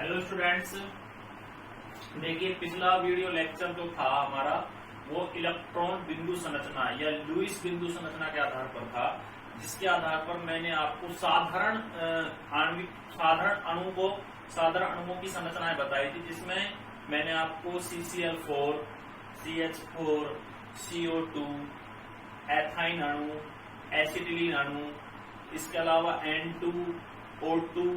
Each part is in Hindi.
हेलो स्टूडेंट्स, देखिए पिछला वीडियो लेक्चर जो था हमारा वो इलेक्ट्रॉन बिंदु संरचना या लुईस बिंदु संरचना के आधार पर था, जिसके आधार पर मैंने आपको साधारण अणुओं की संरचनाएं बताई थी, जिसमें मैंने आपको CCl4, CH4, CO2, एथाइन अणु, एसिटिलीन अणु, इसके अलावा N2, O2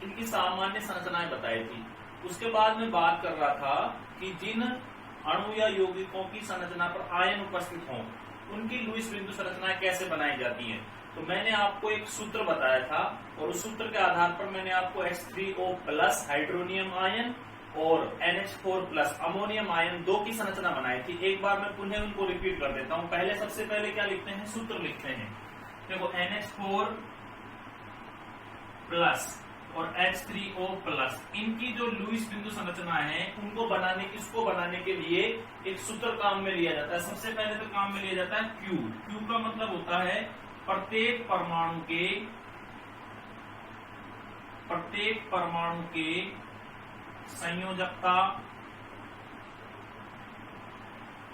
इनकी सामान्य संरचनाएं बताई थी। उसके बाद में बात कर रहा था कि जिन अणु या यौगिकों की संरचना पर आयन उपस्थित हों उनकी लुईस बिंदु संरचनाएं कैसे बनाई जाती हैं। तो मैंने आपको एक सूत्र बताया था और उस सूत्र के आधार पर मैंने आपको H3O+ हाइड्रोनियम आयन और NH4+ अमोनियम आयन 2 की संरचना बनाई थी। एक बार मैं पुनः उनको रिपीट कर देता हूं। सबसे पहले क्या लिखते हैं, सूत्र लिखते हैं। देखो NH4+ और H3O+, इनकी जो लुईस बिंदु संरचना है इसको बनाने के लिए एक सूत्र काम में लिया जाता है। सबसे पहले तो काम में लिया जाता है Q। Q का मतलब होता है प्रत्येक परमाणु के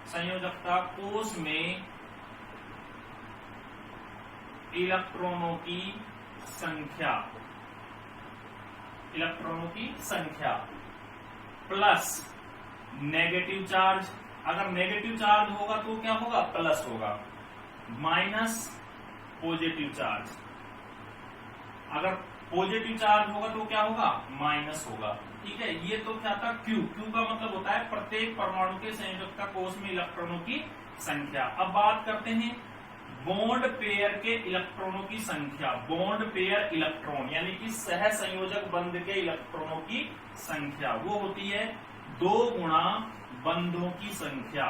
संयोजकता कोष में इलेक्ट्रॉनों की संख्या प्लस नेगेटिव चार्ज। अगर नेगेटिव चार्ज होगा तो क्या होगा, प्लस होगा, माइनस पॉजिटिव चार्ज। अगर पॉजिटिव चार्ज होगा तो क्या होगा, माइनस होगा। ठीक है, ये तो क्या था Q का मतलब होता है प्रत्येक परमाणु के संयोजकता कोष में इलेक्ट्रॉनों की संख्या। अब बात करते हैं बॉन्ड पेयर के इलेक्ट्रॉनों की संख्या। बॉन्ड पेयर इलेक्ट्रॉन यानी कि सह संयोजक बंध के इलेक्ट्रॉनों की संख्या वो होती है 2 गुणा बंधों की संख्या।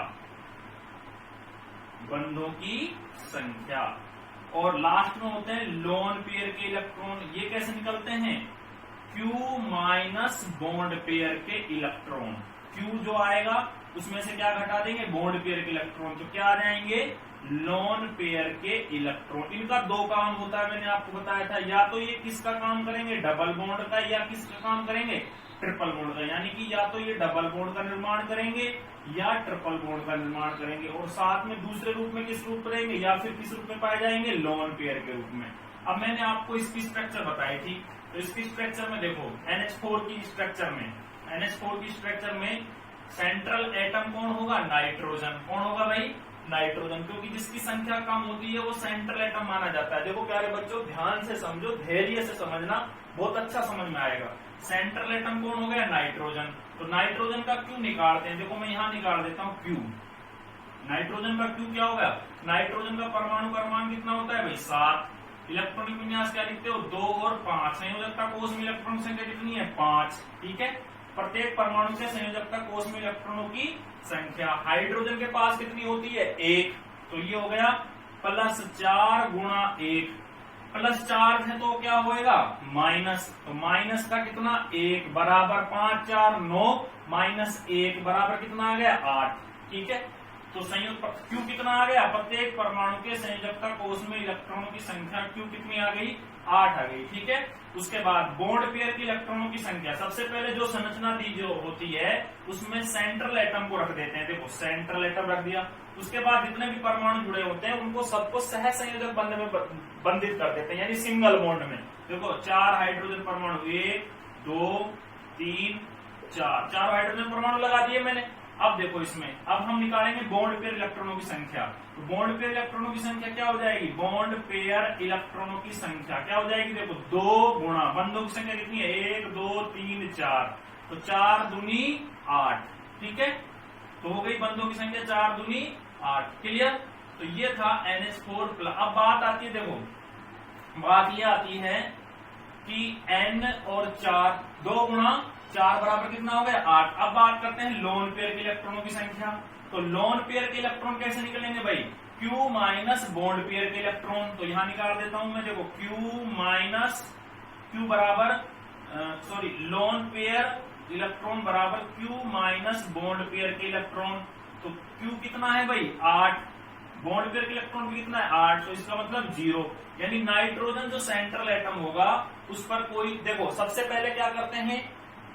और लास्ट में होते हैं लोन पेयर के इलेक्ट्रॉन। ये कैसे निकलते हैं, Q माइनस बॉन्ड पेयर के इलेक्ट्रॉन। Q जो आएगा उसमें से क्या घटा देंगे, बॉन्ड पेयर के इलेक्ट्रॉन, तो क्या आ जाएंगे, लोन पेयर के इलेक्ट्रॉन। इनका 2 काम होता है, मैंने आपको बताया था। या तो ये किसका काम करेंगे, डबल बॉन्ड का, या किसका काम करेंगे, ट्रिपल बॉन्ड का। यानी कि या तो ये डबल बॉन्ड का निर्माण करेंगे या ट्रिपल बॉन्ड का निर्माण करेंगे। और साथ में दूसरे रूप में किस रूप में रहेंगे, या फिर किस रूप में पाए जाएंगे, लोन पेयर के रूप में। अब मैंने आपको इसकी स्ट्रक्चर बताई थी, तो इसकी स्ट्रक्चर में देखो NH4 की स्ट्रक्चर में सेंट्रल एटम कौन होगा, नाइट्रोजन। कौन होगा भाई, नाइट्रोजन, क्योंकि जिसकी संख्या कम होती है वो सेंट्रल एटम माना जाता है। देखो प्यारे बच्चों, ध्यान से समझो, धैर्य से समझना, बहुत अच्छा समझ में आएगा। सेंट्रल एटम कौन हो गया, नाइट्रोजन। तो नाइट्रोजन का Q निकालते हैं। देखो मैं यहां निकाल देता हूं Q। नाइट्रोजन का Q क्या होगा, नाइट्रोजन का परमाणु क्रमांक कितना होता है भाई, 7। इलेक्ट्रॉनिक विन्यास क्या लिखते हो, 2 और 5। संयोजकता कोष में इलेक्ट्रॉन संख्या कितनी है, 5। ठीक है, प्रत्येक परमाणु से संयोजकता कोष में इलेक्ट्रॉनों की संख्या। हाइड्रोजन के पास कितनी होती है, 1। तो ये हो गया +4 गुणा 1। +4 है तो क्या होएगा, माइनस। तो माइनस का कितना, 1 बराबर 5 4 9 माइनस 1 बराबर कितना आ गया, 8। ठीक है, तो संयुक्त Q कितना आ गया, प्रत्येक परमाणु के संयोजकता कोष में इलेक्ट्रॉनों की संख्या Q कितनी आ गई, 8 आ गई। ठीक है, उसके बाद बॉन्ड पेयर के इलेक्ट्रॉनों की संख्या। सबसे पहले जो संरचना दी जो होती है उसमें सेंट्रल एटम को रख देते हैं। देखो सेंट्रल एटम रख दिया, उसके बाद जितने भी परमाणु जुड़े होते हैं उनको सबको सह संयोजक बंध में बंधित कर देते हैं, यानी सिंगल बॉन्ड में। देखो 4 हाइड्रोजन परमाणु, 1 2 3 4 हाइड्रोजन परमाणु लगा दिए मैंने। अब देखो इसमें अब हम निकालेंगे बॉन्ड पेयर इलेक्ट्रॉनों की संख्या। तो बॉन्ड पेयर इलेक्ट्रॉनों की संख्या क्या हो जाएगी, बॉन्ड पेयर इलेक्ट्रॉनों की संख्या क्या हो जाएगी, देखो 2 गुणा बंधों की संख्या कितनी है, 1 2 3 4, तो 4 दूनी 8। ठीक है, तो हो गई बंधों की संख्या 4 दूनी 8। क्लियर, तो ये था NH4+। अब बात आती है, देखो बात ये आती है कि N और 4, 2 गुणा 4 बराबर कितना हो गया, 8। अब बात करते हैं लोन पेयर के इलेक्ट्रॉनों की संख्या। तो लोन पेयर के इलेक्ट्रॉन कैसे निकलेंगे भाई, Q माइनस बॉन्ड पेयर के इलेक्ट्रॉन। तो यहां निकाल देता हूं मैं, देखो Q बराबर लोन पेयर इलेक्ट्रॉन बराबर Q माइनस बॉन्ड पेयर के इलेक्ट्रॉन। तो Q कितना है भाई, 8। बॉन्ड पेयर के इलेक्ट्रॉन भी कितना है 8, तो इसका मतलब 0। यानी नाइट्रोजन जो सेंट्रल एटम होगा उस पर कोई, देखो सबसे पहले क्या करते हैं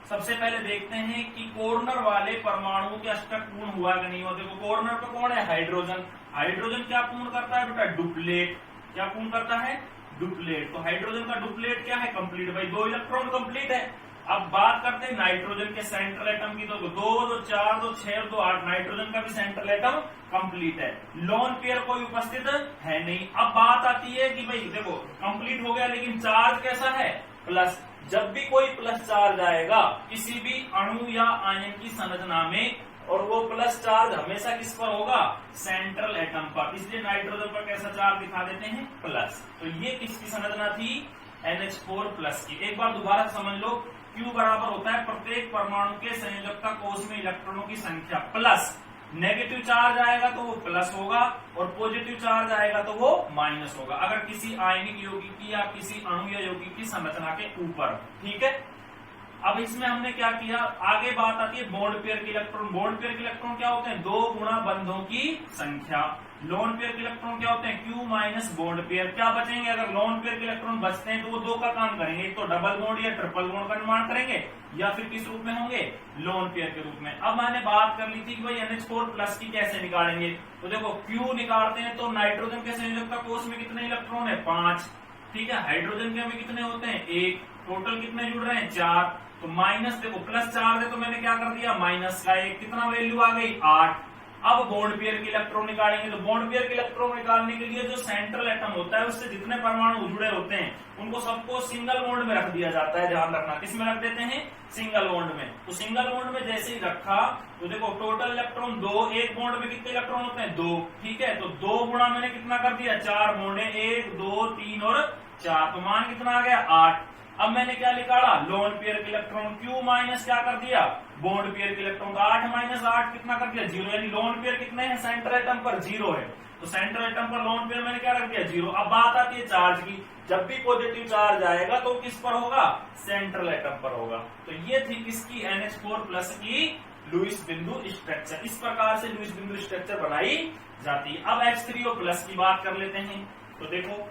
सबसे पहले देखते हैं कि कॉर्नर वाले परमाणु के अष्टक पूर्ण हुआ कि नहीं हुआ। देखो कॉर्नर पे कौन है, हाइड्रोजन। हाइड्रोजन क्या पूर्ण करता है बेटा, डुप्लेट। क्या पूर्ण करता है, डुप्लेट। तो हाइड्रोजन का डुप्लेट क्या है, कंप्लीट। भाई 2 इलेक्ट्रॉन कंप्लीट है। अब बात करते हैं नाइट्रोजन के सेंट्रल एटम की। तो 2 2 4 2 6 और 2 8, नाइट्रोजन का भी सेंट्रल एटम कंप्लीट है। लोन पेयर कोई उपस्थित है नहीं। अब बात आती है कि भाई देखो कंप्लीट हो गया, लेकिन चार्ज कैसा है, प्लस। जब भी कोई प्लस चार्ज आएगा किसी भी अणु या आयन की संरचना में, और वो प्लस चार्ज हमेशा किस पर होगा, सेंट्रल एटम पर। इसलिए नाइट्रोजन पर कैसा चार्ज दिखा देते हैं, प्लस। तो ये किसकी संरचना थी, NH4 प्लस की। एक बार दोबारा समझ लो, Q बराबर होता है प्रत्येक परमाणु के संयोजकता कोष में इलेक्ट्रॉनों की संख्या प्लस नेगेटिव चार्ज आएगा तो वो प्लस होगा, और पॉजिटिव चार्ज आएगा तो वो माइनस होगा, अगर किसी आयनिक यौगिक या किसी अणु या यौगिक की संरचना के ऊपर। ठीक है। अब इसमें हमने क्या किया, आगे बात आती है बॉन्ड पेयर के इलेक्ट्रॉन। बॉन्ड पेयर के इलेक्ट्रॉन क्या होते हैं, 2 गुणा बंधों की संख्या। लोन पेयर के इलेक्ट्रॉन क्या होते हैं, Q माइनस बॉन्ड पेयर। क्या बचेंगे, अगर लोन पेयर के इलेक्ट्रॉन बचते हैं तो वो 2 का काम करेंगे, एक तो डबल बॉन्ड या ट्रिपल बॉन्ड का निर्माण करेंगे, या फिर किस रूप में होंगे, लोन पेयर के रूप में। अब मैंने बात कर ली थी कि भाई NH4 प्लस की कैसे निकालेंगे। तो देखो Q निकालते हैं तो नाइट्रोजन के संयोजकता कोष में कितने इलेक्ट्रॉन है, 5। ठीक है। हाइड्रोजन के में कितने होते हैं, 1। टोटल कितने जुड़ रहे हैं, 4। तो माइनस, देखो प्लस चार्ज है तो मैंने क्या कर दिया, माइनस का 1। कितना वैल्यू आ गई, 8। अब बॉन्ड पेयर के इलेक्ट्रॉन निकालेंगे। तो बॉन्ड पेयर के इलेक्ट्रॉन निकालने के लिए जो सेंट्रल एटम होता है उससे जितने परमाणु जुड़े होते हैं उनको सबको सिंगल बॉन्ड में रख दिया जाता है। ध्यान रखना, किस में रख देते हैं, सिंगल बॉन्ड में। तो सिंगल बॉन्ड में जैसे ही रखा तो देखो टोटल इलेक्ट्रॉन 2, एक बॉन्ड में कितने इलेक्ट्रॉन होते हैं, 2। ठीक है। तो 2 गुणा मैंने कितना कर दिया, 4 बॉन्ड है, 1 2 3 और 4। तो मान कितना आ गया, 8। अब मैंने क्या निकाला, लोन पेयर के इलेक्ट्रॉन। Q माइनस क्या कर दिया, बॉन्ड पेयर के इलेक्ट्रॉन। 8 माइनस 8 कितना कर दिया, 0। यानी लोन पेयर कितने हैं, सेंट्रल एटम पर 0 है। तो सेंट्रल एटम पर लोन पेयर मैंने क्या रख दिया, 0। अब बात आती है चार्ज की। जब भी पॉजिटिव चार्ज आएगा तो किस पर होगा, सेंट्रल एटम पर होगा। तो ये थी किसकी, NH4 प्लस की लुईस बिंदु स्ट्रक्चर। इस प्रकार से लुईस बिंदु स्ट्रक्चर बनाई जाती है। अब H3O प्लस की बात कर लेते हैं। तो देखो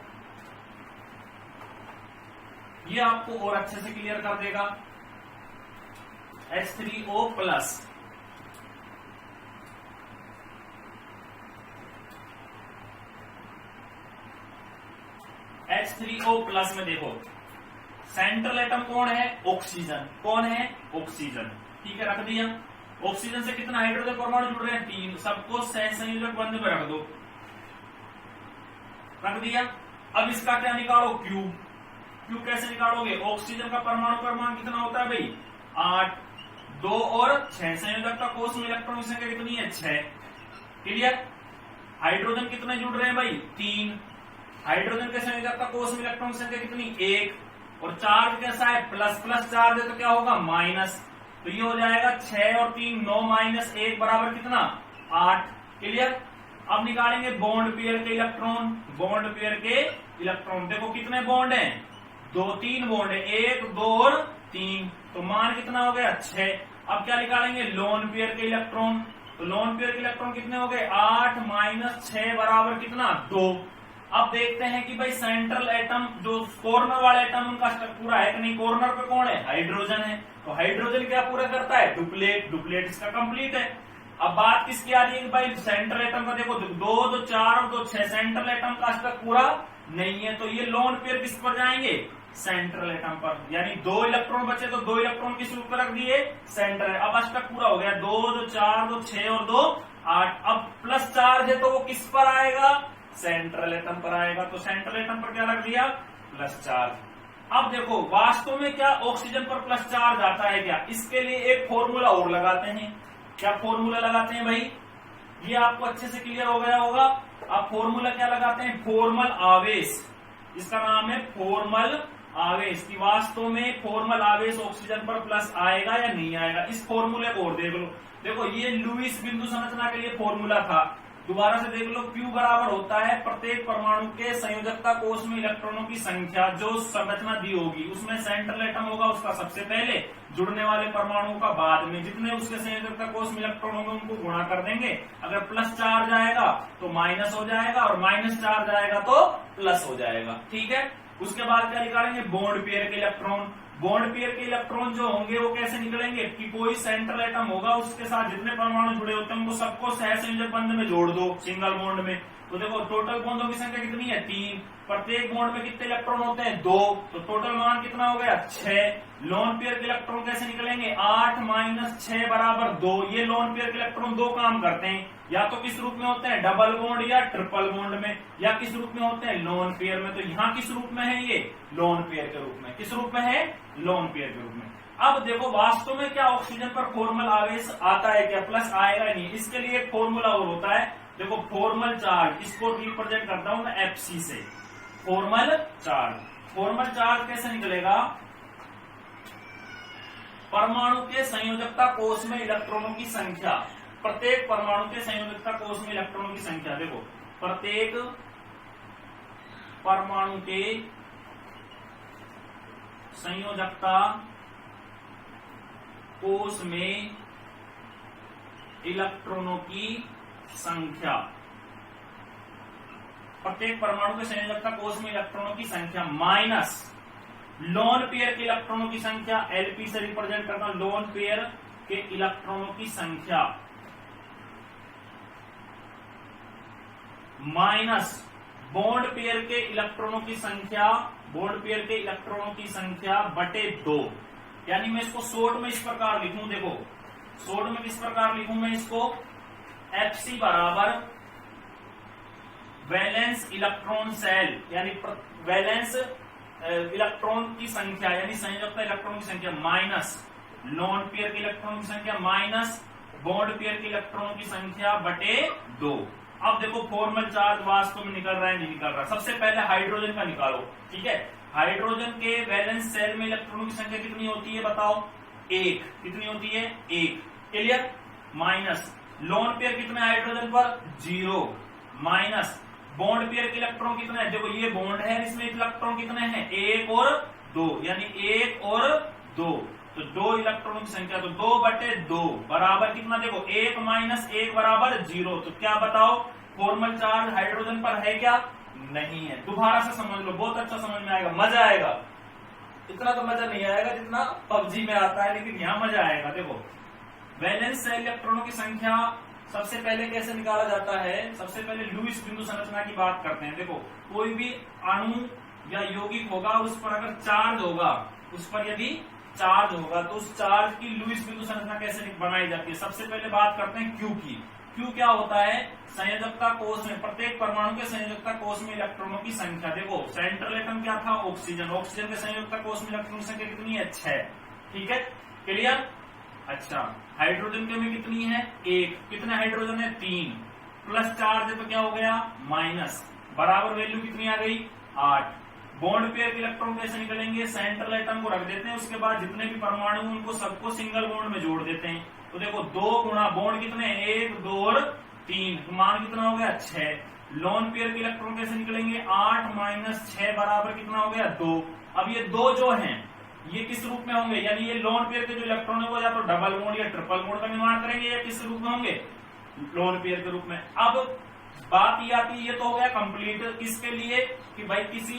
ये आपको और अच्छे से क्लियर कर देगा। H3O प्लस, H3O प्लस में देखो सेंट्रल एटम कौन है, ऑक्सीजन। कौन है, ऑक्सीजन। ठीक है, रख दिया। ऑक्सीजन से कितना हाइड्रोजन परमाणु जुड़ रहे हैं, 3। सबको संयोजक बंध में रख दो, रख दिया। अब इसका क्या निकालो, Q। Q कैसे निकालोगे, ऑक्सीजन का परमाणु क्रमांक कितना होता है भाई, 8। 2 और 6 संयोजकता कोष में इलेक्ट्रॉन की संख्या कितनी है, 6। क्लियर। हाइड्रोजन कितने जुड़ रहे हैं भाई, 3। हाइड्रोजन के संयोजकता कोष में इलेक्ट्रॉन की संख्या कितनी, 1। और चार्ज कैसा है, प्लस। प्लस चार्ज है तो क्या होगा, माइनस। तो ये हो जाएगा 6 और 3 9 माइनस 1 बराबर कितना, 8। क्लियर। अब निकालेंगे बॉन्ड पेयर के इलेक्ट्रॉन। बॉन्ड पेयर के इलेक्ट्रॉन देखो कितने बॉन्ड हैं, 2 3 बॉन्ड है, 1 2 और 3। तो मान कितना हो गया, 6। अब क्या निकालेंगे, लोन पेयर के इलेक्ट्रॉन। तो लोन पेयर के इलेक्ट्रॉन कितने हो गए, 8 माइनस 6 बराबर कितना, 2। अब देखते हैं कि भाई सेंट्रल एटम जो कॉर्नर वाले एटम उनका स्ट्रक्चर पूरा है कि नहीं। कॉर्नर पे कौन है, हाइड्रोजन है। तो हाइड्रोजन क्या पूरा करता है, डुप्लेट। डुप्लेट इसका कंप्लीट है। अब बात किसकी आ रही है भाई, सेंट्रल एटम का। देखो 2 2 4 और 2 6, सेंट्रल एटम का स्ट्रक्चर पूरा नहीं है। तो ये लोन पेयर किस पर जाएंगे, सेंट्रल एटम पर। यानी 2 इलेक्ट्रॉन बचे तो 2 इलेक्ट्रॉन किस रूप में रख दिए, सेंट्रल। अब अष्टक पूरा हो गया, 2 2 4 2 6 और 2 8। अब प्लस चार्ज है तो वो किस पर आएगा, सेंट्रल एटम पर आएगा। तो सेंट्रल एटम पर क्या रख दिया, प्लस चार्ज। अब देखो वास्तव में क्या ऑक्सीजन पर प्लस चार्ज आता है क्या, इसके लिए एक फॉर्मूला और लगाते हैं। क्या फॉर्मूला लगाते हैं भाई, ये आपको अच्छे से क्लियर हो गया होगा। अब फॉर्मूला क्या लगाते हैं, फॉर्मल आवेश। इसका नाम है फॉर्मल आवेश। की वास्तव में फॉर्मल आवेश ऑक्सीजन पर प्लस आएगा या नहीं आएगा। इस फॉर्मूले को और देख लो। देखो ये लुईस बिंदु संरचना के लिए फॉर्मूला था। दोबारा से देख लो, Q बराबर होता है प्रत्येक परमाणु के संयोजकता कोष में इलेक्ट्रॉनों की संख्या। जो संरचना दी होगी उसमें सेंट्रल एटम होगा उसका सबसे पहले, जुड़ने वाले परमाणुओं का बाद में। जितने उसके संयोजकता कोष में इलेक्ट्रॉन होंगे उनको गुणा कर देंगे। अगर प्लस चार्ज आएगा तो माइनस हो जाएगा, और माइनस चार्ज आएगा तो प्लस हो जाएगा। ठीक है। उसके बाद क्या निकालेंगे, बॉन्ड पेयर के इलेक्ट्रॉन। बॉन्ड पेयर के इलेक्ट्रॉन जो होंगे वो कैसे निकलेंगे कि कोई सेंट्रल एटम होगा, उसके साथ जितने परमाणु जुड़े होते हैं उनको सबको सहसंयोजक बंध में जोड़ दो सिंगल बॉन्ड में। तो देखो टोटल बॉन्डों की संख्या कितनी है, 3। प्रत्येक बॉन्ड में कितने इलेक्ट्रॉन होते हैं, 2। तो टोटल मान कितना हो गया, 6। लोन पेयर के इलेक्ट्रॉन कैसे निकलेंगे, 8 - 6 = 2। ये लोन पेयर के इलेक्ट्रॉन 2 काम करते हैं, या तो किस रूप में होते हैं, डबल बॉन्ड या ट्रिपल बॉन्ड में, या किस रूप में होते हैं, लोन पेयर में। तो यहाँ किस रूप में है, ये लोन पेयर के रूप में। किस रूप में है, लोन पेयर के रूप में। अब देखो वास्तव में क्या ऑक्सीजन पर फॉर्मल आवेश आता है क्या, प्लस आएगा नहीं। इसके लिए एक फॉर्मूला और होता है, देखो फॉर्मल चार्ज, इसको रिप्रेजेंट करता हूं मैं एफसी से। फॉर्मल चार्ज, फॉर्मल चार्ज कैसे निकलेगा, परमाणु के संयोजकता कोष में इलेक्ट्रॉनों की संख्या, प्रत्येक परमाणु के संयोजकता कोष में इलेक्ट्रॉनों की संख्या। देखो प्रत्येक परमाणु के संयोजकता कोष में इलेक्ट्रॉनों की संख्या, प्रत्येक परमाणु के संयोजकता कोष में इलेक्ट्रॉनों की संख्या माइनस लोन पेयर के इलेक्ट्रॉनों की संख्या, एलपी से रिप्रेजेंट करना लोन पेयर के इलेक्ट्रॉनों की संख्या, माइनस बॉन्ड पेयर के इलेक्ट्रॉनों की संख्या, बॉन्ड पेयर के इलेक्ट्रॉनों की संख्या बटे 2। यानी मैं इसको शॉर्ट में इस प्रकार लिखूं, देखो शॉर्ट में किस प्रकार लिखूं मैं इसको, एफसी बराबर वैलेंस इलेक्ट्रॉन सेल, यानी वैलेंस इलेक्ट्रॉन की संख्या यानी संयोजकता इलेक्ट्रॉन की संख्या माइनस लोन पेयर के इलेक्ट्रॉन की संख्या माइनस बॉन्ड पेयर के इलेक्ट्रॉन की संख्या बटे 2। अब देखो फॉर्मल चार्ज वास्तव में निकल रहा है नहीं निकल रहा। सबसे पहले हाइड्रोजन का निकालो, ठीक है। हाइड्रोजन के वैलेंस सेल में इलेक्ट्रॉनों की संख्या कितनी होती है बताओ, 1। कितनी होती है, 1। क्लियर। माइनस लोन पेयर कितने हाइड्रोजन पर, 0। माइनस बॉन्ड पेयर के इलेक्ट्रॉन कितने हैं, देखो ये बॉन्ड है, इसमें इलेक्ट्रॉन कितने हैं, 1 और 2, यानी 1 और 2। तो 2 इलेक्ट्रॉनों की संख्या, तो 2/2 बराबर कितना, देखो 1 - 1 = 0। तो क्या बताओ फॉर्मल चार्ज हाइड्रोजन पर है क्या, नहीं है। दोबारा से समझ लो, बहुत अच्छा समझ में आएगा, मजा आएगा। इतना तो मजा नहीं आएगा जितना पबजी में आता है, लेकिन यहाँ मजा आएगा। देखो वैलेंस सेल इलेक्ट्रॉनों की संख्या सबसे पहले कैसे निकाला जाता है, सबसे पहले लुईस बिंदु संरचना की बात करते हैं। देखो कोई भी अणु या यौगिक होगा, उस पर अगर चार्ज होगा, उस पर यदि चार्ज होगा तो उस चार्ज की लुईस बिंदु संरचना कैसे बनाई जाती है। सबसे पहले बात करते हैं क्यू की। क्यू क्या होता है, संयोजकता कोष में, प्रत्येक परमाणु के संयोजकता कोष में इलेक्ट्रॉनों की संख्या। देखो सेंट्रल एटम क्या था, ऑक्सीजन, ऑक्सीजन के संयोजकता कोष में इलेक्ट्रॉनों की संख्या कितनी है, 6। ठीक है, क्लियर। अच्छा हाइड्रोजन के में कितनी है, 1। कितने हाइड्रोजन है, 3। प्लस चार्ज है तो क्या हो गया, माइनस, बराबर वैल्यू कितनी आ गई, 8। बॉन्ड पेयर के इलेक्ट्रॉन कैसे निकलेंगे, सेंट्रल एटम को रख देते हैं, उसके बाद जितने भी परमाणु उनको सबको सिंगल बॉन्ड में जोड़ देते हैं। तो देखो 2 गुणा बॉन्ड कितने, 1, 2 और 3, मान कितना हो गया, 6। लोन पेयर के इलेक्ट्रॉन कैसे निकलेंगे, 8 - 6 बराबर कितना हो गया, 2। अब ये 2 जो हैं ये किस रूप में होंगे, यानी ये लोन पेयर के जो इलेक्ट्रॉन है वो या तो डबल बॉन्ड या ट्रिपल बॉन्ड का निर्माण करेंगे, या किस रूप में होंगे, लोन पेयर के रूप में। अब बात ये आती है, ये तो हो गया कंप्लीट किसके लिए कि भाई किसी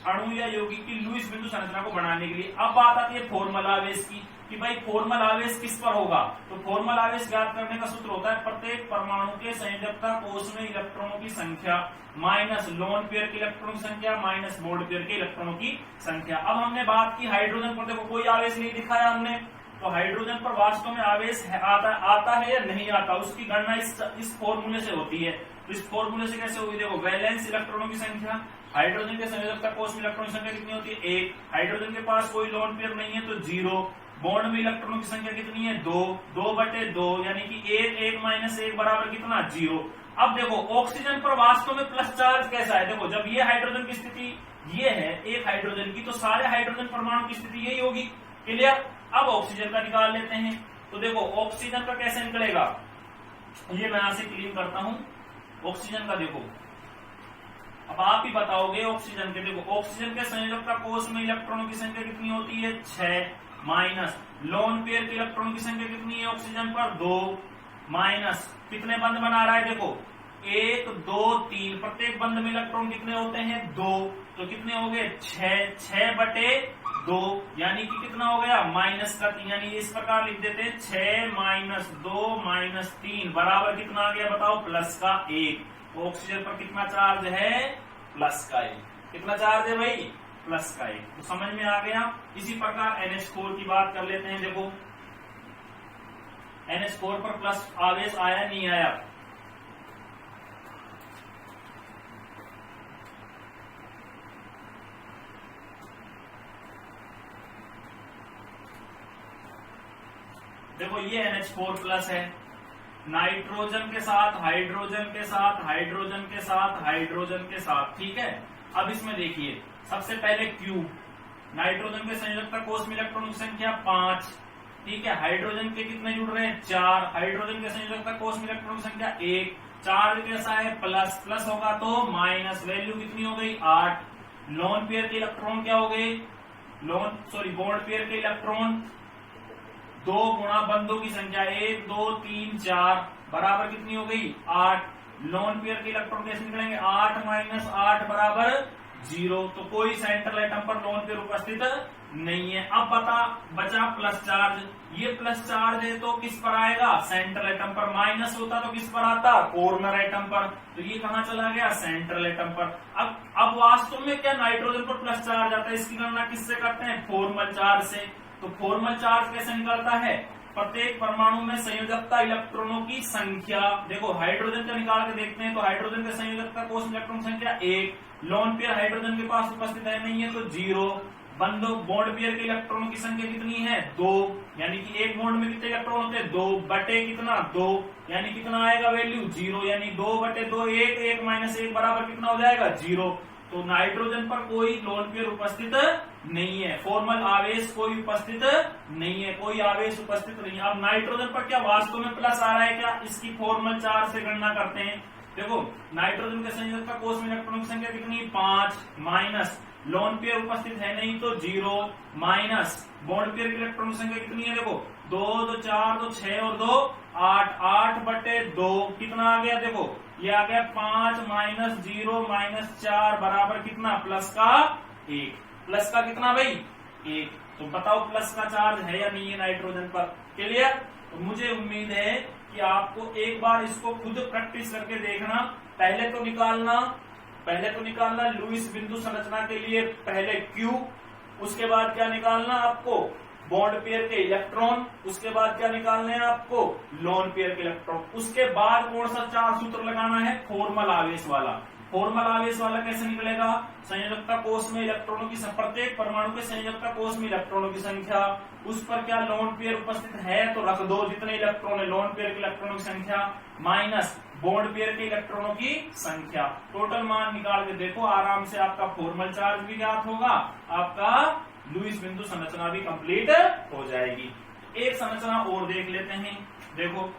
अणु या यौगिक की लुईस बिंदु संरचना को बनाने के लिए। अब बात आती है फॉर्मल आवेश की कि भाई फॉर्मल आवेश किस पर होगा। तो फॉर्मल आवेश ज्ञात करने का सूत्र होता है प्रत्येक परमाणु के संयोजकता कोष में इलेक्ट्रॉनों की संख्या माइनस लोन पेयर के इलेक्ट्रॉनों की संख्या माइनस बॉन्ड पेयर के इलेक्ट्रॉनों की संख्या। अब हमने बात की हाइड्रोजन पर, देखो कोई आवेश नहीं दिखाया हमने, तो हाइड्रोजन पर वास्तव में आवेश आता है या नहीं आता, उसकी गणना इस फॉर्मूले से होती है। तो इस फॉर्मूले से कैसे होगी, देखो वैलेंस इलेक्ट्रॉनों की संख्या, हाइड्रोजन के संयोजकता कोष में इलेक्ट्रॉनों की संख्या कितनी होती है, 1। हाइड्रोजन के पास कोई लोन पेयर नहीं है तो 0। बॉन्ड में इलेक्ट्रॉनों की संख्या कितनी है, 2, 2/2, यानी कि 1, 1 - 1 बराबर कितना, 0। अब देखो ऑक्सीजन पर वास्तव में प्लस चार्ज कैसा है, देखो जब ये हाइड्रोजन की स्थिति ये है एक हाइड्रोजन की, तो सारे हाइड्रोजन परमाणु की स्थिति यही होगी। क्लियर। अब ऑक्सीजन का निकाल लेते हैं, तो देखो ऑक्सीजन का कैसे निकलेगा, ये मैं यहां से क्लीन करता हूं। ऑक्सीजन का देखो, अब आप ही बताओगे ऑक्सीजन के। देखो ऑक्सीजन के संयोजकता कोष में इलेक्ट्रॉनों की संख्या कितनी होती है, 6 माइनस लोन पेयर की इलेक्ट्रॉनों की संख्या कितनी है ऑक्सीजन पर, 2 माइनस कितने बंध बना रहा है, देखो 1 2 3, प्रत्येक बंद में इलेक्ट्रॉन कितने होते हैं 2, तो कितने हो गए 6/2, यानी कि कितना हो गया -3, यानी इस प्रकार लिख देते हैं 6 - 2 - 3 बराबर कितना आ गया बताओ +1। ऑक्सीजन पर कितना चार्ज है +1। कितना चार्ज है भाई +1, तो समझ में आ गया। इसी प्रकार NH4 की बात कर लेते हैं। देखो NH4 पर प्लस आवेश आया नहीं आया, देखो ये NH4+ है, नाइट्रोजन के साथ हाइड्रोजन के साथ हाइड्रोजन के साथ हाइड्रोजन के साथ, ठीक है। अब इसमें देखिए सबसे पहले Q, नाइट्रोजन के संयोजकता कोष में इलेक्ट्रॉनों की संख्या 5, ठीक है। हाइड्रोजन के कितने जुड़ रहे हैं 4, हाइड्रोजन के संयोजकता कोष में इलेक्ट्रॉनों की संख्या 1, चार्ज कैसा है प्लस होगा तो माइनस, वैल्यू कितनी हो गई 8। लोन पेयर के इलेक्ट्रॉन क्या हो गए बॉन्ड पेयर के इलेक्ट्रॉन 2 गुणा बंधों की संख्या 1 2 3 4 बराबर कितनी हो गई 8। लोन पेयर के इलेक्ट्रॉन कैसे निकलेंगे 8 - 8 बराबर 0, तो कोई सेंट्रल एटम पर लोन पेयर उपस्थित नहीं है। अब बचा प्लस चार्ज, ये प्लस चार्ज है तो किस पर आएगा सेंट्रल एटम पर, माइनस होता तो किस पर आता कॉर्नर एटम पर, तो ये कहां चला गया सेंट्रल एटम पर। अब वास्तव में क्या नाइट्रोजन पर प्लस चार्ज आता है, इसकी गणना किससे करते हैं फॉर्मल चार्ज से। तो फॉर्मल चार्ज कैसे निकलता है, प्रत्येक परमाणु में संयोजकता इलेक्ट्रॉनों की संख्या। देखो हाइड्रोजन का निकाल के देखते हैं, तो हाइड्रोजन के संयोजकता कोष में इलेक्ट्रॉन संख्या 1, लोन पेयर हाइड्रोजन के पास उपस्थित है नहीं है तो 0, बॉन्ड पेयर के इलेक्ट्रॉनों की संख्या कितनी है 2, यानी कि एक बॉन्ड में कितने इलेक्ट्रॉन होते हैं 2 बटे कितना 2, यानी कितना आएगा वैल्यू 0, यानी 2/2 1 -1 बराबर कितना हो जाएगा 0। तो नाइट्रोजन पर कोई लोन पेयर उपस्थित नहीं है, फॉर्मल आवेश कोई उपस्थित नहीं है, कोई आवेश उपस्थित नहीं है। अब नाइट्रोजन पर क्या वास्तव में प्लस आ रहा है क्या, इसकी फॉर्मल चार्ज से गणना करते हैं। देखो नाइट्रोजन के संयोजकता कोष में इलेक्ट्रॉनों की संख्या कितनी 5, माइनस लोन पेयर उपस्थित है नहीं तो 0, माइनस बॉन्ड पेयर की इलेक्ट्रॉन की संख्या कितनी है देखो 2 2 4 2 6 और 2 8, 8/2 कितना आ गया देखो ये आ गया 5 - 0 - 4 बराबर कितना +1, प्लस का कितना भाई 1। तो बताओ प्लस का चार्ज है या नहीं है नाइट्रोजन पर, क्लियर। तो मुझे उम्मीद है कि आपको एक बार इसको खुद प्रैक्टिस करके देखना। पहले तो निकालना लुईस बिंदु संरचना के लिए पहले Q, उसके बाद क्या निकालना आपको बॉन्ड पेयर के इलेक्ट्रॉन, उसके बाद क्या निकालने हैं आपको लोन पेयर के इलेक्ट्रॉन, उसके बाद कौन सा चार सूत्र लगाना है फॉर्मल आवेश वाला। फॉर्मल आवेश वाला कैसे निकलेगा, संयोजकता कोष में इलेक्ट्रॉनों की प्रत्येक परमाणु के संयोजकता कोष में इलेक्ट्रॉनों की संख्या, उस पर क्या लोन पेयर उपस्थित है तो रख दो जितने इलेक्ट्रॉन है, लोन पेयर के इलेक्ट्रॉनों की संख्या माइनस बॉन्ड पेयर के इलेक्ट्रॉनों की संख्या, टोटल मान निकाल के देखो, आराम से आपका फॉर्मल चार्ज भी ज्ञात होगा, आपका लुईस बिंदु संरचना भी कंप्लीट हो जाएगी। एक संरचना और देख लेते हैं। देखो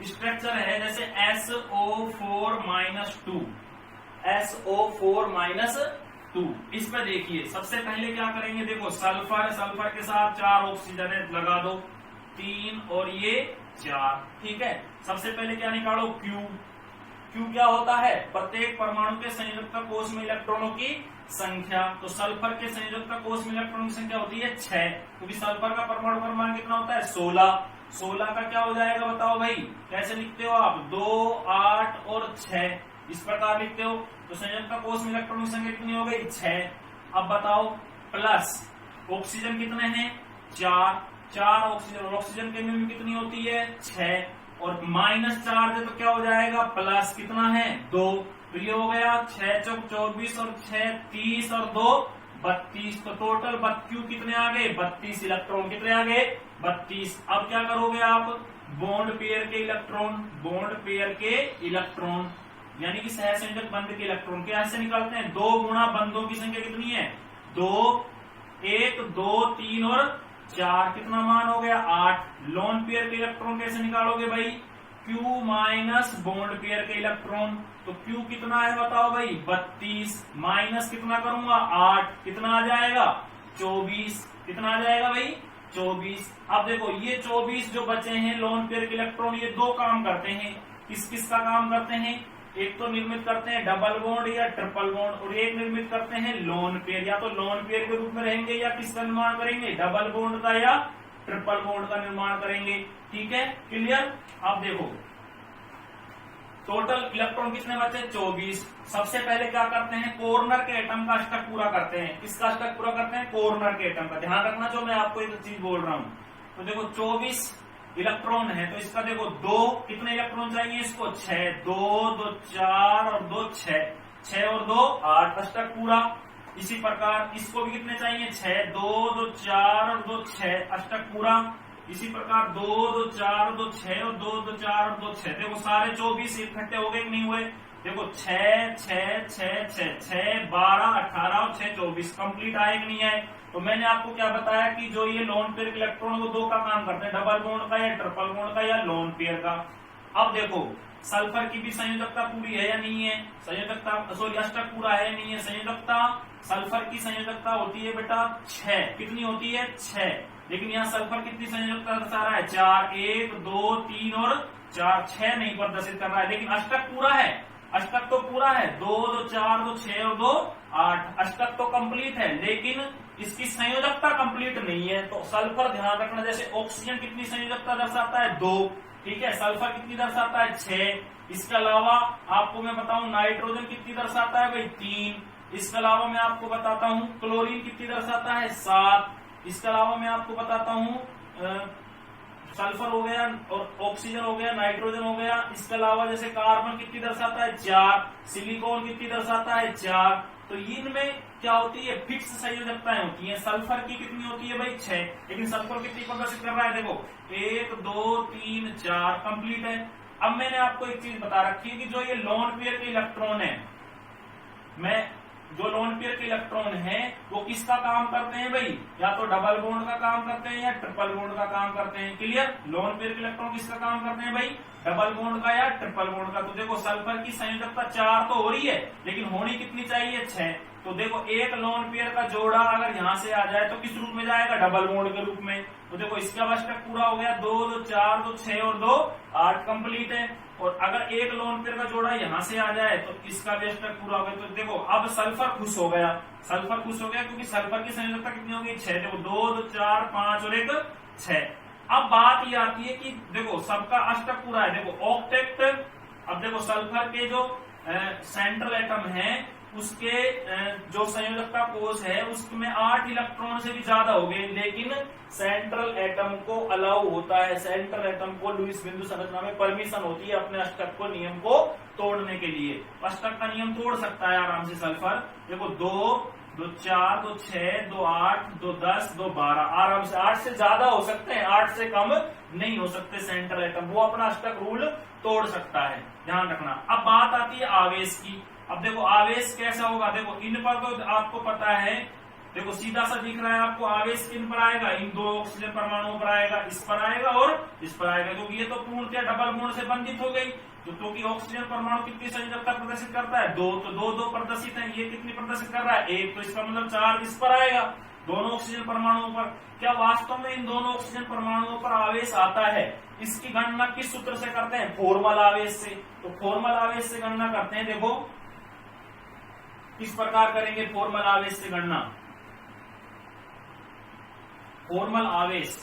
स्ट्रक्चर है जैसे SO4-2, SO4-2। इस पे देखिए सबसे पहले क्या करेंगे, देखो सल्फर के साथ 4 ऑक्सीजन लगा दो, 3 और ये 4, ठीक है। सबसे पहले क्या निकालो Q क्या होता है, प्रत्येक परमाणु के संयोजकता कोष में इलेक्ट्रॉनों की संख्या। तो सल्फर के संयोजकता कोष में इलेक्ट्रॉनों की संख्या होती है 6, क्योंकि सल्फर का परमाणु क्रमांक कितना होता है 16 का क्या हो जाएगा बताओ भाई, कैसे लिखते हो आप 2 8 और 6 इस प्रकार लिखते हो। तो संयोजकता कोष में इलेक्ट्रॉनों की संख्या कितनी हो गई 6। अब बताओ प्लस ऑक्सीजन कितने हैं 4 ऑक्सीजन की में कितनी होती है 6, और माइनस चार्ज है तो क्या हो जाएगा प्लस कितना है 2, तो ये हो गया 6 चौक 24 और 6 30 और 2 32, तो टोटल Q कितने आ गए 32 इलेक्ट्रॉन, कितने आ गए 32। अब क्या करोगे आप बॉन्ड पेयर के इलेक्ट्रॉन यानी कि सहसंयोजक बंध के इलेक्ट्रॉन कैसे निकालते हैं, 2 गुणा बंधों की संख्या कितनी है 2, 1 2 3 और 4, कितना मान हो गया 8। लोन पेयर के इलेक्ट्रॉन कैसे निकालोगे भाई, Q माइनस बॉन्ड पेयर के इलेक्ट्रॉन। तो Q कितना है बताओ भाई 32, माइनस कितना करूंगा 8, कितना आ जाएगा 24, कितना आ जाएगा भाई 24। अब देखो ये 24 जो बचे हैं लोन पेयर के इलेक्ट्रॉन, ये दो काम करते हैं। किस किस का काम करते हैं? एक तो निर्मित करते हैं डबल बॉन्ड या ट्रिपल बॉन्ड, और एक निर्मित करते हैं लोन पेयर। या तो लोन पेयर के रूप में रहेंगे या किसका निर्माण करेंगे, डबल बॉन्ड का या ट्रिपल बॉन्ड का निर्माण करेंगे। ठीक है, क्लियर। अब देखो टोटल इलेक्ट्रॉन कितने बचे 24। सबसे पहले क्या करते हैं, कॉर्नर के एटम का अष्टक पूरा करते हैं। किसका अष्टक पूरा करते हैं? कॉर्नर के एटम का। ध्यान रखना जो मैं आपको एक चीज बोल रहा हूं। तो देखो 24 इलेक्ट्रॉन है, तो इसका देखो दो, कितने इलेक्ट्रॉन चाहिए इसको 6, 2 2 4 और 2 6, 6 और 2 8, अष्टक पूरा। इसी प्रकार इसको भी कितने चाहिए 6, 2 2 4 और 2 6, अष्टक पूरा। इसी प्रकार 2 2 4 2 6 और 2 2 4 और 2 6। देखो सारे 24 इकट्ठे हो गए कि नहीं हुए? देखो 6 6 6 6 6 12 18 और 6 24, कंप्लीट आए कि नहीं आए? तो मैंने आपको क्या बताया कि जो ये लोन पेयर के इलेक्ट्रॉन वो दो का काम करते हैं, डबल बॉन्ड का या ट्रिपल बॉन्ड का या लोन पेयर का। अब देखो सल्फर की भी संयोजकता पूरी है या नहीं है? संयोजकता सॉरी अष्टक पूरा है या नहीं है? संयोजकता सल्फर की संयोजकता होती है बेटा 6। कितनी होती है 6। लेकिन यहाँ सल्फर कितनी संयोजकता दर्शा रहा है 4, 1 2 3 और 4, 6 नहीं प्रदर्शित कर रहा है। लेकिन अष्टक पूरा है, अष्टक तो पूरा है 2 2 4 2 6 और 2 8, अष्टक तो कंप्लीट है, लेकिन इसकी संयोजकता कंप्लीट नहीं है। तो सल्फर ध्यान रखना, जैसे ऑक्सीजन कितनी संयोजकता दर्शाता है 2, ठीक है, सल्फर कितनी दर्शाता है 6। इसके अलावा आपको मैं बताऊं नाइट्रोजन कितनी दर्शाता है भाई 3। इसके अलावा मैं आपको बताता हूं क्लोरीन कितनी दर्शाता है 7। इसके अलावा मैं आपको बताता हूं सल्फर हो गया और ऑक्सीजन हो गया, नाइट्रोजन हो गया। इसके अलावा जैसे कार्बन कितनी दर्शाता है 4, सिलिकॉन कितनी दर्शाता है 4। तो इनमें क्या होती है फिक्स संयोजकताएं होती हैं। सल्फर की कितनी होती है भाई 6, लेकिन सल्फर कितनी प्रदर्शित कर रहा है देखो 1 2 3 4, कंप्लीट है। अब मैंने आपको एक चीज बता रखी है कि जो ये लोन पेयर के इलेक्ट्रॉन है, मैं जो लोन पेयर के इलेक्ट्रॉन है वो किसका काम करते हैं भाई, या तो डबल बॉन्ड का काम करते हैं या ट्रिपल बॉन्ड का काम करते हैं। क्लियर, लोन पेयर के इलेक्ट्रॉन किसका काम करते हैं भाई, डबल बॉन्ड का या ट्रिपल बॉन्ड का। तो देखो सल्फर की संयोजकता 4 तो हो रही है, लेकिन होनी कितनी चाहिए 6। तो देखो एक लोन पेयर का जोड़ा अगर यहां से आ जाए तो किस रूप में जाएगा, डबल बॉन्ड के रूप में। तो देखो इसका अष्टक पूरा हो गया 2 2 4 2 6 और 2 8, कंप्लीट है। और अगर एक लोन पेयर का जोड़ा यहां से आ जाए तो इसका भी अष्टक पूरा हो गया। तो देखो अब सल्फर खुश हो गया, सल्फर खुश हो गया क्योंकि सल्फर की संयोजकता कितनी हो गई 6। देखो 2 2 4 5 और 1 6। अब बात ये आती है कि देखो सबका अष्टक पूरा है, देखो ऑक्टेट। अब देखो सल्फर के जो सेंट्रल एटम है उसके जो संयोजकता कोष है उसमें 8 इलेक्ट्रॉन से भी ज्यादा हो गए, लेकिन सेंट्रल एटम को अलाउ होता है, सेंट्रल एटम को लुईस बिंदु संरचना में परमिशन होती है अपने अष्टक को नियम को तोड़ने के लिए। अष्टक का नियम तोड़ सकता है आराम से सल्फर। देखो 2 2 4 2 6 2 8 2 10 2 12, आराम से 8 से ज्यादा हो सकते हैं, 8 से कम नहीं हो सकते। सेंट्रल एटम वो अपना अष्टक रूल तोड़ सकता है, ध्यान रखना। अब बात आती है आवेश की। अब देखो आवेश कैसा होगा, देखो इन पर तो आपको पता है, देखो सीधा सा दिख रहा है आपको आवेश किन पर आएगा, इन 2 ऑक्सीजन परमाणुओं पर आएगा, इस पर आएगा और इस पर आएगा, क्योंकि ये तो पूर्णतः डबल बॉन्ड से बंधित हो गई। क्योंकि ऑक्सीजन परमाणु कितनी संयोजकता प्रदर्शित करता है 2, तो 2 2 प्रदर्शित है, ये कितनी प्रदर्शित कर रहा है 1, तो इसका मतलब चार्ज इस पर आएगा दोनों ऑक्सीजन परमाणुओं पर। क्या वास्तव में इन दोनों ऑक्सीजन परमाणुओं पर आवेश आता है? इसकी गणना किस सूत्र से करते हैं, फॉर्मल आवेश से। तो फॉर्मल आवेश से गणना करते हैं, देखो किस प्रकार करेंगे फॉर्मल आवेश से गणना। फॉर्मल आवेश,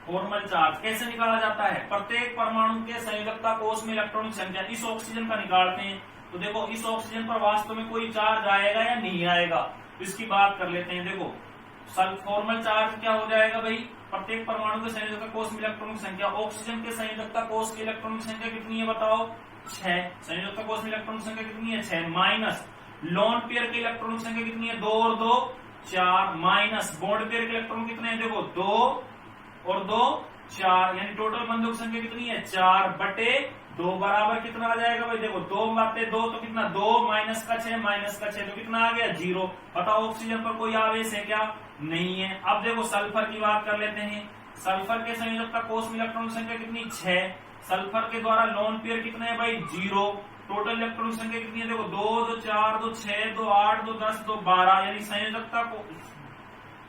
फॉर्मल चार्ज कैसे निकाला जाता है, प्रत्येक परमाणु के संयोजकता कोष में इलेक्ट्रॉनिक संख्या इस ऑक्सीजन का निकालते हैं। तो देखो इस ऑक्सीजन पर वास्तव में कोई चार्ज आएगा या नहीं आएगा, तो इसकी बात कर लेते हैं। देखो फॉर्मल चार्ज क्या हो जाएगा भाई, प्रत्येक परमाणु के संयोजकता कोष में इलेक्ट्रॉनिक संख्या, ऑक्सीजन के संयोजकता कोष की इलेक्ट्रॉनिक संख्या कितनी है बताओ 6, संयोजकता कोष में इलेक्ट्रॉनिक संख्या कितनी है 6, माइनस लोन पेयर की इलेक्ट्रॉनिक संख्या कितनी है 2 और 2 4, माइनस बॉन्ड पेयर के इलेक्ट्रॉन कितने हैं देखो 2 और 2 4, यानी टोटल बंधुओं की संख्या कितनी है 4 बटे 2 बराबर कितना आ जाएगा भाई, देखो 2 बटे 2 तो कितना 2 माइनस का 6 तो कितना आ गया 0। बताओ ऑक्सीजन पर कोई आवेश है क्या, नहीं है। अब देखो सल्फर की बात कर लेते हैं। सल्फर के संयोजकता कोष में इलेक्ट्रॉन संख्या कितनी 6, सल्फर के द्वारा लोन पेयर कितने है भाई 0, टोटल इलेक्ट्रॉन संख्या कितनी है देखो 2 2 4 2 6 2 8 2 10 2 12, यानी संयोजकता को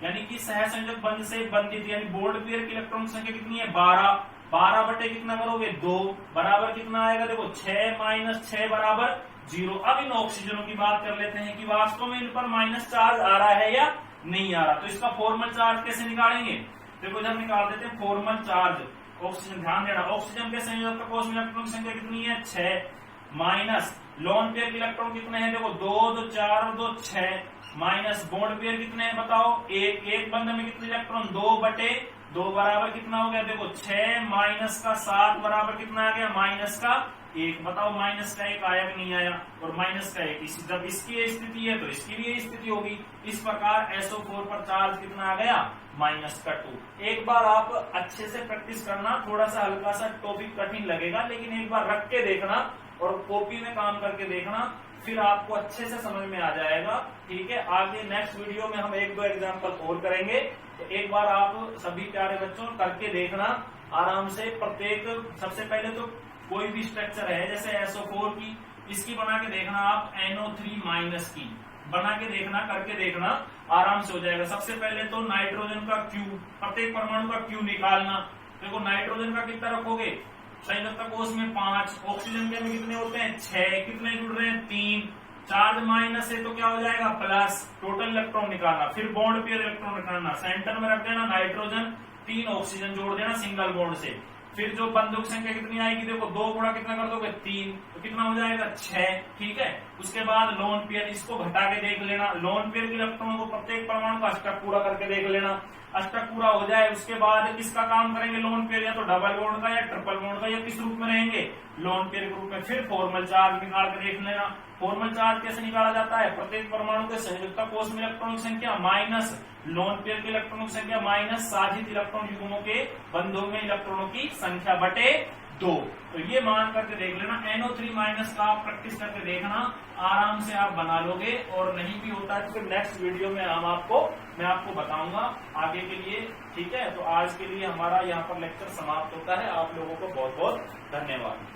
यानी कि सह संयोजक बंध से बंधित यानी बोल्ड पेयर की इलेक्ट्रॉन संख्या कितनी है 12, 12 बटे कितना करोगे 2 बराबर कितना आएगा देखो 6 - 6 बराबर 0। अब इन ऑक्सीजनों की बात कर लेते हैं कि वास्तव में इन पर माइनस चार्ज आ रहा है या नहीं आ रहा। तो इसका फॉर्मल चार्ज कैसे निकालेंगे, देखो इधर निकाल देते हैं फॉर्मल चार्ज। ऑक्सीजन, ध्यान देना, ऑक्सीजन के संयोजक कोष में इलेक्ट्रॉन संख्या कितनी है 6 माइनस लोन पेयर के इलेक्ट्रॉन कितने हैं देखो 2 2 4 और 2 6 माइनस बॉन्ड पेयर कितने हैं बताओ एक बंध में कितने इलेक्ट्रॉन 2 बटे 2 बराबर कितना हो गया देखो 6 माइनस का 7 बराबर कितना आ गया माइनस का 1। बताओ माइनस का 1 आया कि नहीं आया, और माइनस का 1 जब इसकी स्थिति है तो इसकी भी यही स्थिति होगी। इस प्रकार SO4 पर चार्ज कितना आ गया माइनस का 2। एक बार आप अच्छे से प्रैक्टिस करना, थोड़ा सा हल्का सा टॉपिक कठिन लगेगा लेकिन एक बार रख के देखना और कॉपी में काम करके देखना, फिर आपको अच्छे से समझ में आ जाएगा। ठीक है, आगे नेक्स्ट वीडियो में हम 1-2 एग्जाम्पल और करेंगे, तो एक बार आप सभी प्यारे बच्चों करके देखना आराम से। प्रत्येक सबसे पहले तो कोई भी स्ट्रक्चर है जैसे SO4 की, इसकी बना के देखना आप NO3- की बना के देखना, करके देखना, आराम से हो जाएगा। सबसे पहले तो नाइट्रोजन का Q, प्रत्येक परमाणु का Q निकालना। देखो नाइट्रोजन का कितना रखोगे संयोजकता कोष में 5, ऑक्सीजन के में कितने होते हैं 6, कितने जुड़ रहे हैं 3, चार्ज माइनस है तो क्या हो जाएगा प्लस, टोटल इलेक्ट्रॉन निकालना, फिर बॉन्ड पेयर इलेक्ट्रॉन निकालना, सेंटर में रख देना नाइट्रोजन, 3 ऑक्सीजन जोड़ देना सिंगल बॉन्ड से, फिर जो बंधुक संख्या कितनी आएगी देखो 2 गुणा कितना कर दोगे 3, तो कितना हो जाएगा 6। ठीक है, उसके बाद लोन पेयर, इसको घटा के देख लेना, लोन पेयर के इलेक्ट्रॉन को प्रत्येक परमाणु का अष्टक पूरा करके देख लेना, अष्टक पूरा हो जाए उसके बाद किसका काम करेंगे लोन पेयर, या तो डबल बॉन्ड का या ट्रिपल बॉन्ड का, या किस रूप में रहेंगे लोन पेयर के रूप में। फिर फॉर्मल चार्ज निकाल के देख लेना। फॉर्मल चार्ज कैसे निकाला जाता है, प्रत्येक परमाणु के संयोजकता कोष में इलेक्ट्रॉन की संख्या माइनस लोन पेयर के इलेक्ट्रॉनों की संख्या माइनस साजित इलेक्ट्रॉन युग्मों के बंधों में इलेक्ट्रॉनों की संख्या बटे 2। तो ये मान करके देख लेना। NO3- का आप प्रैक्टिस करके देखना, आराम से आप बना लोगे, और नहीं भी होता है तो फिर नेक्स्ट वीडियो में मैं आपको बताऊंगा आगे के लिए। ठीक है, तो आज के लिए हमारा यहाँ पर लेक्चर समाप्त होता है। आप लोगों को बहुत बहुत धन्यवाद।